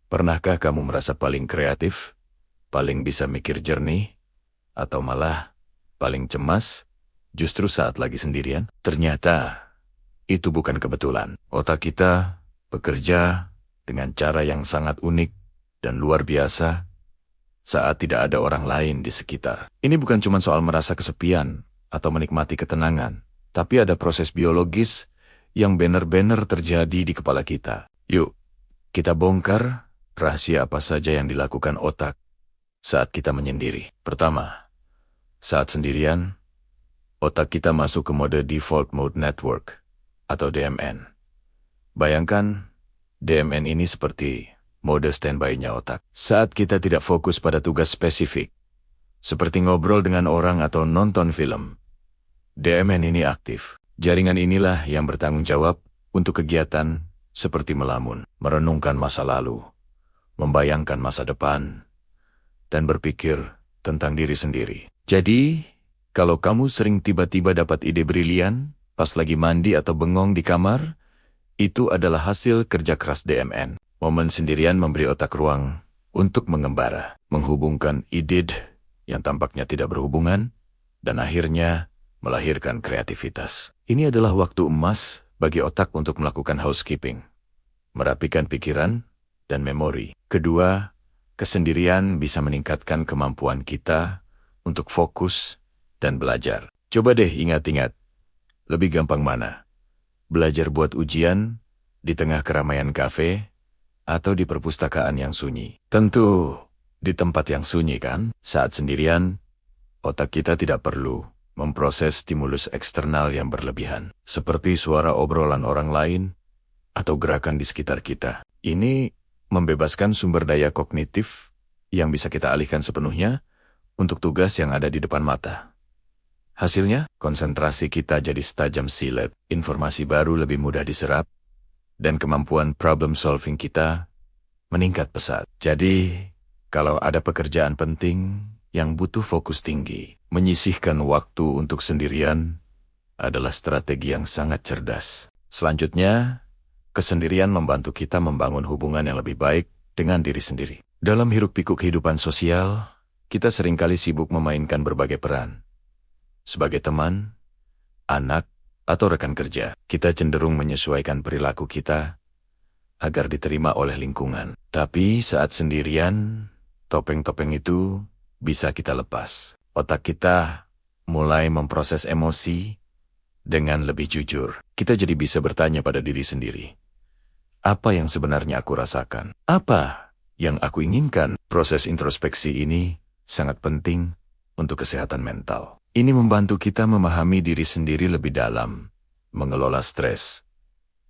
Pernahkah kamu merasa paling kreatif, paling bisa mikir jernih, atau malah paling cemas justru saat lagi sendirian? Ternyata itu bukan kebetulan. Otak kita bekerja dengan cara yang sangat unik dan luar biasa saat tidak ada orang lain di sekitar. Ini bukan cuma soal merasa kesepian atau menikmati ketenangan, tapi ada proses biologis yang benar-benar terjadi di kepala kita. Yuk, kita bongkar rahasia apa saja yang dilakukan otak saat kita menyendiri. Pertama, saat sendirian, otak kita masuk ke mode Default Mode Network atau DMN. Bayangkan, DMN ini seperti mode standby-nya otak. Saat kita tidak fokus pada tugas spesifik, seperti ngobrol dengan orang atau nonton film, DMN ini aktif. Jaringan inilah yang bertanggung jawab untuk kegiatan seperti melamun, merenungkan masa lalu, membayangkan masa depan, dan berpikir tentang diri sendiri. Jadi, kalau kamu sering tiba-tiba dapat ide brilian pas lagi mandi atau bengong di kamar, itu adalah hasil kerja keras DMN. Momen sendirian memberi otak ruang untuk mengembara, menghubungkan ide yang tampaknya tidak berhubungan, dan akhirnya melahirkan kreativitas. Ini adalah waktu emas bagi otak untuk melakukan housekeeping, merapikan pikiran dan memori. Kedua, kesendirian bisa meningkatkan kemampuan kita untuk fokus dan belajar. Coba deh ingat-ingat, lebih gampang mana? Belajar buat ujian di tengah keramaian kafe atau di perpustakaan yang sunyi? Tentu di tempat yang sunyi kan? Saat sendirian, otak kita tidak perlu memproses stimulus eksternal yang berlebihan, seperti suara obrolan orang lain atau gerakan di sekitar kita. Ini membebaskan sumber daya kognitif yang bisa kita alihkan sepenuhnya untuk tugas yang ada di depan mata. Hasilnya, konsentrasi kita jadi setajam silet, informasi baru lebih mudah diserap, dan kemampuan problem solving kita meningkat pesat. Jadi, kalau ada pekerjaan penting yang butuh fokus tinggi, menyisihkan waktu untuk sendirian adalah strategi yang sangat cerdas. Selanjutnya, kesendirian membantu kita membangun hubungan yang lebih baik dengan diri sendiri. Dalam hiruk-pikuk kehidupan sosial, kita seringkali sibuk memainkan berbagai peran. Sebagai teman, anak, atau rekan kerja, kita cenderung menyesuaikan perilaku kita agar diterima oleh lingkungan. Tapi saat sendirian, topeng-topeng itu bisa kita lepas. Otak kita mulai memproses emosi dengan lebih jujur. Kita jadi bisa bertanya pada diri sendiri, apa yang sebenarnya aku rasakan? Apa yang aku inginkan? Proses introspeksi ini sangat penting untuk kesehatan mental. Ini membantu kita memahami diri sendiri lebih dalam, mengelola stres,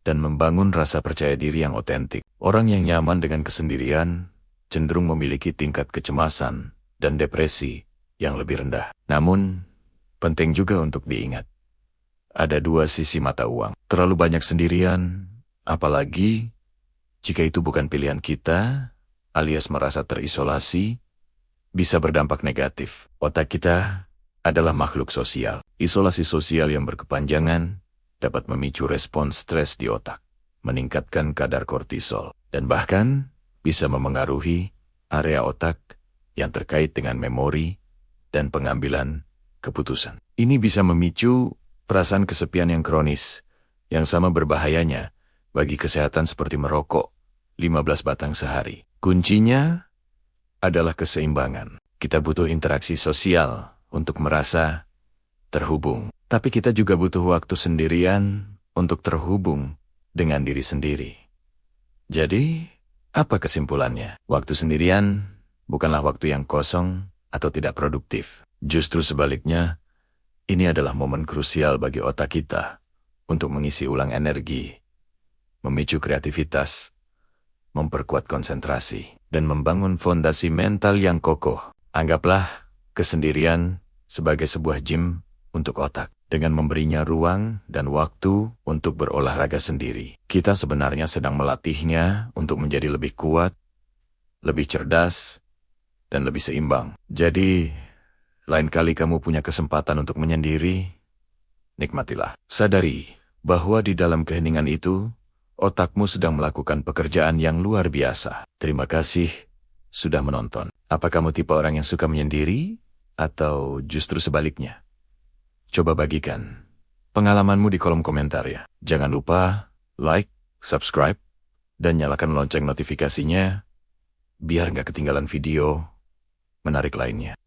dan membangun rasa percaya diri yang otentik. Orang yang nyaman dengan kesendirian cenderung memiliki tingkat kecemasan dan depresi yang lebih rendah. Namun, penting juga untuk diingat, ada dua sisi mata uang. Terlalu banyak sendirian, apalagi jika itu bukan pilihan kita, alias merasa terisolasi, bisa berdampak negatif. Otak kita adalah makhluk sosial. Isolasi sosial yang berkepanjangan dapat memicu respons stres di otak, meningkatkan kadar kortisol, dan bahkan bisa memengaruhi area otak yang terkait dengan memori dan pengambilan keputusan. Ini bisa memicu perasaan kesepian yang kronis, yang sama berbahayanya bagi kesehatan seperti merokok 15 batang sehari. Kuncinya adalah keseimbangan. Kita butuh interaksi sosial untuk merasa terhubung. Tapi kita juga butuh waktu sendirian untuk terhubung dengan diri sendiri. Jadi, apa kesimpulannya? Waktu sendirian bukanlah waktu yang kosong atau tidak produktif. Justru sebaliknya, ini adalah momen krusial bagi otak kita untuk mengisi ulang energi, memicu kreativitas, memperkuat konsentrasi, dan membangun fondasi mental yang kokoh. Anggaplah kesendirian sebagai sebuah gym untuk otak. Dengan memberinya ruang dan waktu untuk berolahraga sendiri, kita sebenarnya sedang melatihnya untuk menjadi lebih kuat, lebih cerdas, dan lebih seimbang. Jadi, lain kali kamu punya kesempatan untuk menyendiri, nikmatilah. Sadari bahwa di dalam keheningan itu, Otakmu sedang melakukan pekerjaan yang luar biasa. Terima kasih sudah menonton. Apa kamu tipe orang yang suka menyendiri atau justru sebaliknya? Coba bagikan pengalamanmu di kolom komentar ya. Jangan lupa like, subscribe, dan nyalakan lonceng notifikasinya biar nggak ketinggalan video menarik lainnya.